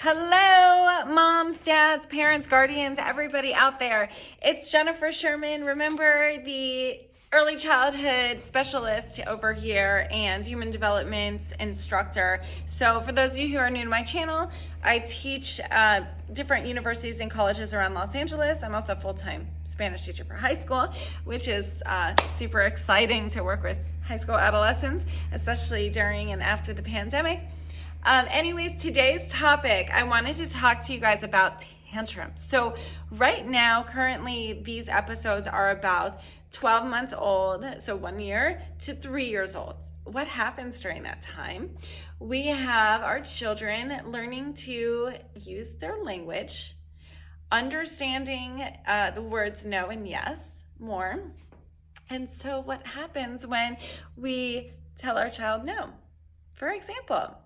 Hello, moms, dads, parents, guardians, everybody out there. It's Jennifer Sherman. Remember, the early childhood specialist over here and human development instructor. So for those of you who are new to my channel, I teach different universities and colleges around Los Angeles. I'm also a full-time Spanish teacher for high school, which is super exciting to work with high school adolescents, especially during and after the pandemic. Anyways, today's topic, I wanted to talk to you guys about tantrums. So right now, currently, these episodes are about 12 months old, so 1 year, to 3 years old. What happens during that time? We have our children learning to use their language, understanding the words no and yes more. And so what happens when we tell our child no? For example,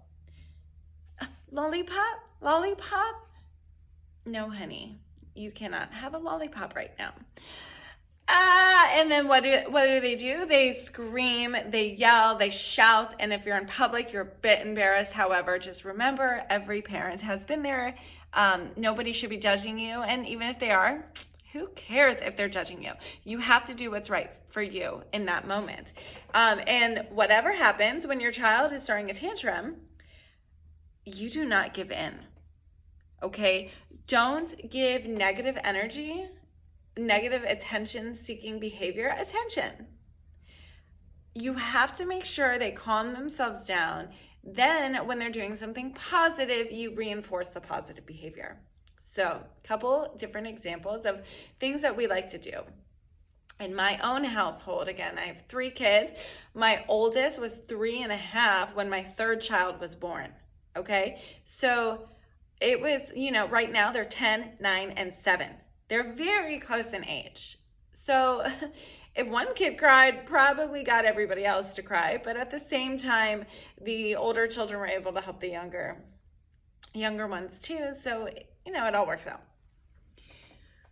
lollipop, lollipop? No, honey, you cannot have a lollipop right now. And then what do they do? They scream, they yell, they shout, and if you're in public, you're a bit embarrassed. However, just remember, every parent has been there. Nobody should be judging you, and even if they are, who cares if they're judging you? You have to do what's right for you in that moment. And whatever happens when your child is throwing a tantrum, you do not give in, okay? Don't give negative energy, negative attention-seeking behavior attention. You have to make sure they calm themselves down. Then when they're doing something positive, you reinforce the positive behavior. So a couple different examples of things that we like to do. In my own household, again, I have 3 kids. My oldest was 3.5 when my 3rd child was born. Okay, so it was, right now they're 10, 9, and 7. They're very close in age. So if one kid cried, probably got everybody else to cry. But at the same time, the older children were able to help the younger ones too. So, it all works out.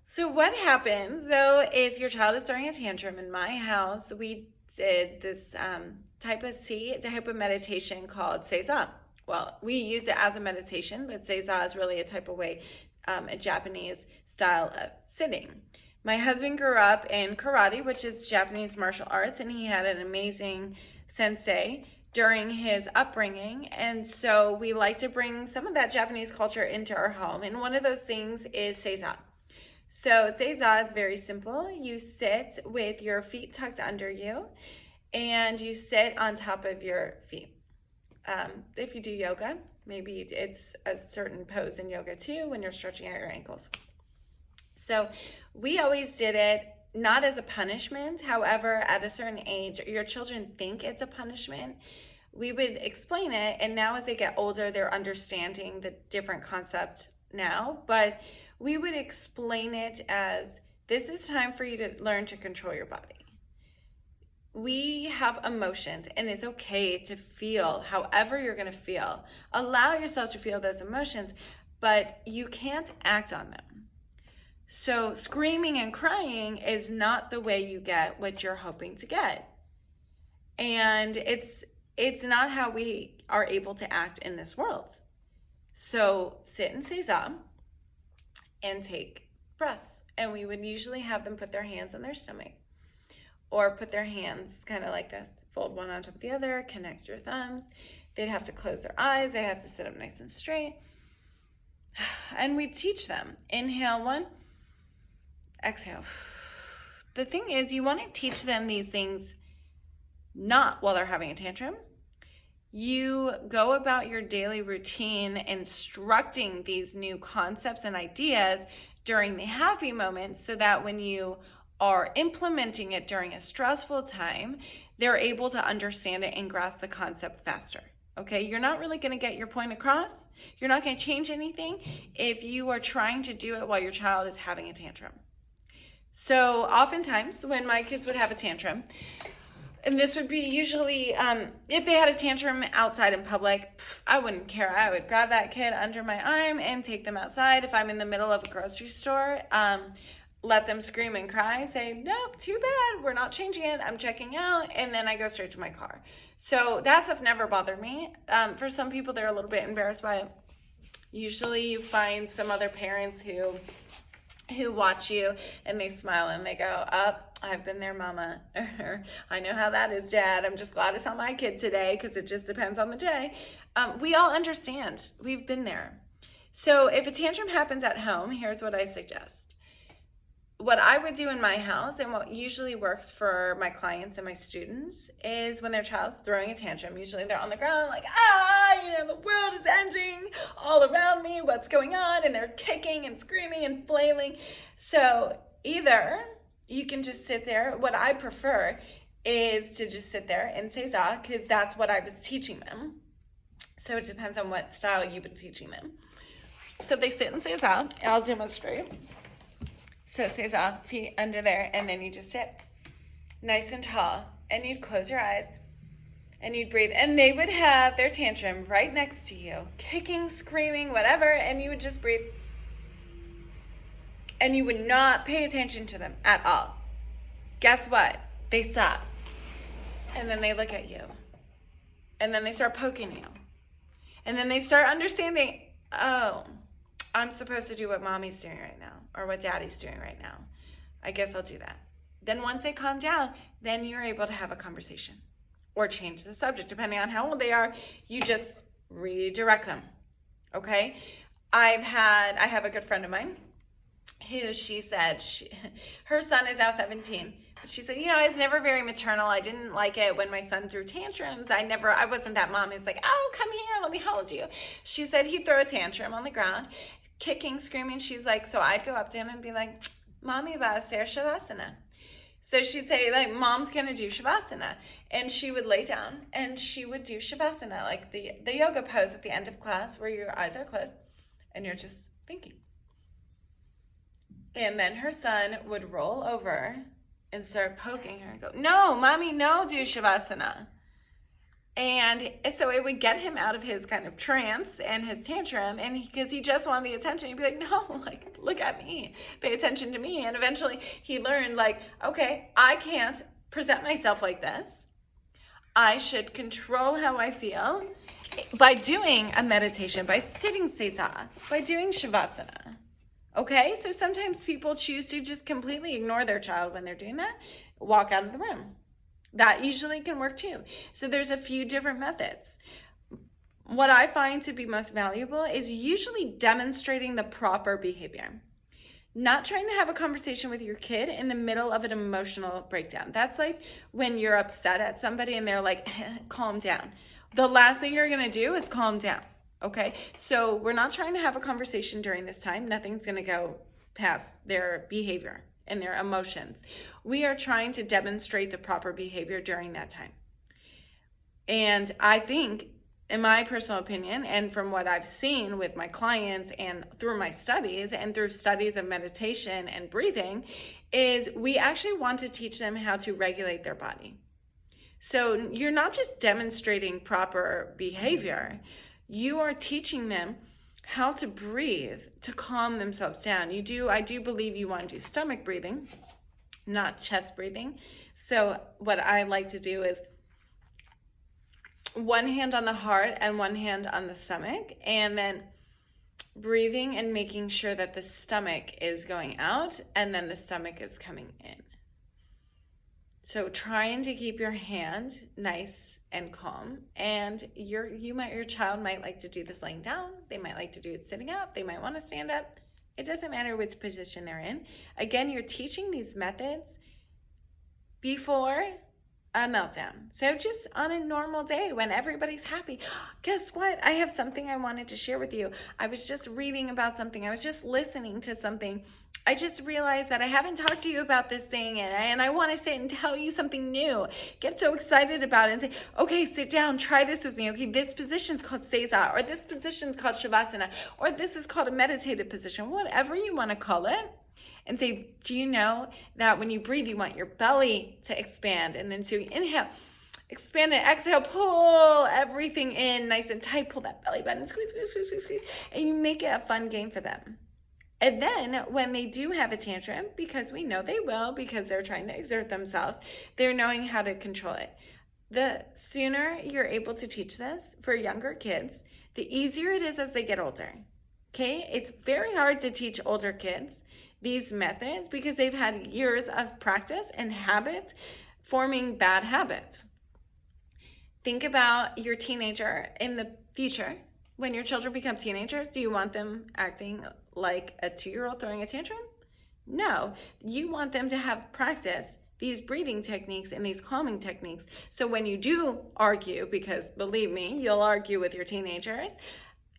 So what happens though if your child is throwing a tantrum? In my house, we did this type of meditation called Seiza. Well, we use it as a meditation, but Seiza is really a type of way, a Japanese style of sitting. My husband grew up in karate, which is Japanese martial arts, and he had an amazing sensei during his upbringing. And so we like to bring some of that Japanese culture into our home. And one of those things is Seiza. So Seiza is very simple. You sit with your feet tucked under you, and you sit on top of your feet. If you do yoga, maybe it's a certain pose in yoga too when you're stretching out your ankles. So we always did it not as a punishment. However, at a certain age, your children think it's a punishment. We would explain it, and now as they get older, they're understanding the different concept now, but we would explain it as, this is time for you to learn to control your body. We have emotions, and it's okay to feel however you're going to feel. Allow yourself to feel those emotions, but you can't act on them. So screaming and crying is not the way you get what you're hoping to get. And it's not how we are able to act in this world. So sit in Seiza and take breaths. And we would usually have them put their hands on their stomach, or put their hands kind of like this, fold one on top of the other, connect your thumbs. They'd have to close their eyes. They have to sit up nice and straight. And we teach them, inhale 1, exhale. The thing is, you want to teach them these things not while they're having a tantrum. You go about your daily routine instructing these new concepts and ideas during the happy moments, so that when you are implementing it during a stressful time, they're able to understand it and grasp the concept faster. Okay, you're not really going to get your point across. You're not going to change anything if you are trying to do it while your child is having a tantrum. So oftentimes when my kids would have a tantrum, and this would be usually, if they had a tantrum outside in public, I wouldn't care. I would grab that kid under my arm and take them outside. If I'm in the middle of a grocery store, let them scream and cry, say, nope, too bad, we're not changing it, I'm checking out, and then I go straight to my car. So that stuff never bothered me. For some people, they're a little bit embarrassed by it. Usually you find some other parents who watch you and they smile and they go, I've been there, mama. Or, I know how that is, dad. I'm just glad it's not my kid today because it just depends on the day. We all understand. We've been there. So if a tantrum happens at home, here's what I suggest. What I would do in my house, and what usually works for my clients and my students, is when their child's throwing a tantrum, usually they're on the ground like, the world is ending all around me, what's going on? And they're kicking and screaming and flailing. So either you can just sit there. What I prefer is to just sit there and say za, because that's what I was teaching them. So it depends on what style you've been teaching them. So they sit and say za. I'll demonstrate. So say za, feet under there, and then you just sit nice and tall, and you'd close your eyes, and you'd breathe, and they would have their tantrum right next to you, kicking, screaming, whatever, and you would just breathe, and you would not pay attention to them at all. Guess what? They stop, and then they look at you, and then they start poking you, and then they start understanding, oh, I'm supposed to do what mommy's doing right now, or what daddy's doing right now. I guess I'll do that. Then once they calm down, then you're able to have a conversation or change the subject. Depending on how old they are, you just redirect them, okay? I have a good friend of mine who she said, her son is now 17, but she said, I was never very maternal. I didn't like it when my son threw tantrums. I wasn't that mom who's like, oh, come here, let me hold you. She said he'd throw a tantrum on the ground, kicking, screaming. She's like, so I'd go up to him and be like, mommy, basir shavasana. So she'd say, like, mom's gonna do shavasana. And she would lay down and she would do shavasana, like the yoga pose at the end of class where your eyes are closed and you're just thinking. And then her son would roll over and start poking her and go, no, mommy, no, do shavasana. And so it would get him out of his kind of trance and his tantrum, and because he just wanted the attention, he'd be like, no, like, look at me, pay attention to me. And eventually he learned, like, okay, I can't present myself like this. I should control how I feel by doing a meditation, by sitting sesa, by doing shavasana. Okay, so sometimes people choose to just completely ignore their child when they're doing that, walk out of the room. That usually can work too. So there's a few different methods. What I find to be most valuable is usually demonstrating the proper behavior. Not trying to have a conversation with your kid in the middle of an emotional breakdown. That's like when you're upset at somebody and they're like, calm down. The last thing you're gonna do is calm down, okay? So we're not trying to have a conversation during this time. Nothing's gonna go past their behavior and their emotions. We are trying to demonstrate the proper behavior during that time. And I think, in my personal opinion, and from what I've seen with my clients and through my studies and through studies of meditation and breathing, is we actually want to teach them how to regulate their body. So you're not just demonstrating proper behavior, you are teaching them how to breathe to calm themselves down. I do believe you want to do stomach breathing, not chest breathing. So what I like to do is one hand on the heart and one hand on the stomach, and then breathing and making sure that the stomach is going out and then the stomach is coming in. So trying to keep your hand nice and calm, and your child might like to do this laying down. They might like to do it sitting up. They might want to stand up. It doesn't matter which position they're in. Again, you're teaching these methods before a meltdown. So just on a normal day when everybody's happy, guess what? I have something I wanted to share with you. I was just reading about something. I was just listening to something. I just realized that I haven't talked to you about this thing, and I want to sit and tell you something new. Get so excited about it and say, okay, sit down, try this with me. Okay, this position's called Seiza, or this position's called Shavasana, or this is called a meditative position, whatever you want to call it. And say, do you know that when you breathe, you want your belly to expand? And then so you inhale, expand it, exhale, pull everything in nice and tight, pull that belly button, squeeze, squeeze, squeeze, squeeze, squeeze, and you make it a fun game for them. And then when they do have a tantrum, because we know they will, because they're trying to exert themselves, they're knowing how to control it. The sooner you're able to teach this for younger kids, the easier it is as they get older. Okay, it's very hard to teach older kids these methods because they've had years of practice and habits forming bad habits. Think about your teenager in the future. When your children become teenagers, do you want them acting like a 2-year-old throwing a tantrum? No, you want them to have practice these breathing techniques and these calming techniques. So when you do argue, because believe me, you'll argue with your teenagers,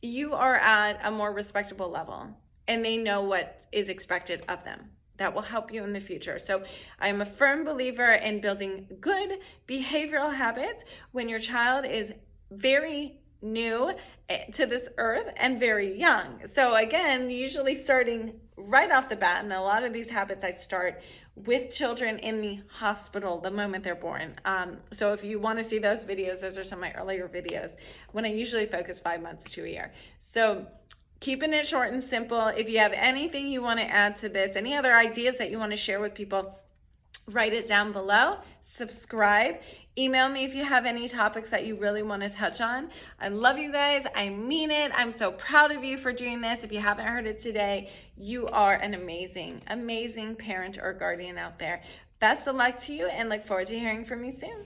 you are at a more respectable level and they know what is expected of them. That will help you in the future. So I am a firm believer in building good behavioral habits when your child is very new to this earth and very young. So again, usually starting right off the bat, and a lot of these habits I start with children in the hospital the moment they're born. So if you want to see those videos, those are some of my earlier videos when I usually focus 5 months to a year. So keeping it short and simple. If you have anything you want to add to this, any other ideas that you want to share with people, write it down below. Subscribe. Email me if you have any topics that you really want to touch on. I love you guys. I mean it. I'm so proud of you for doing this. If you haven't heard it today, you are an amazing, amazing parent or guardian out there. Best of luck to you and look forward to hearing from you soon.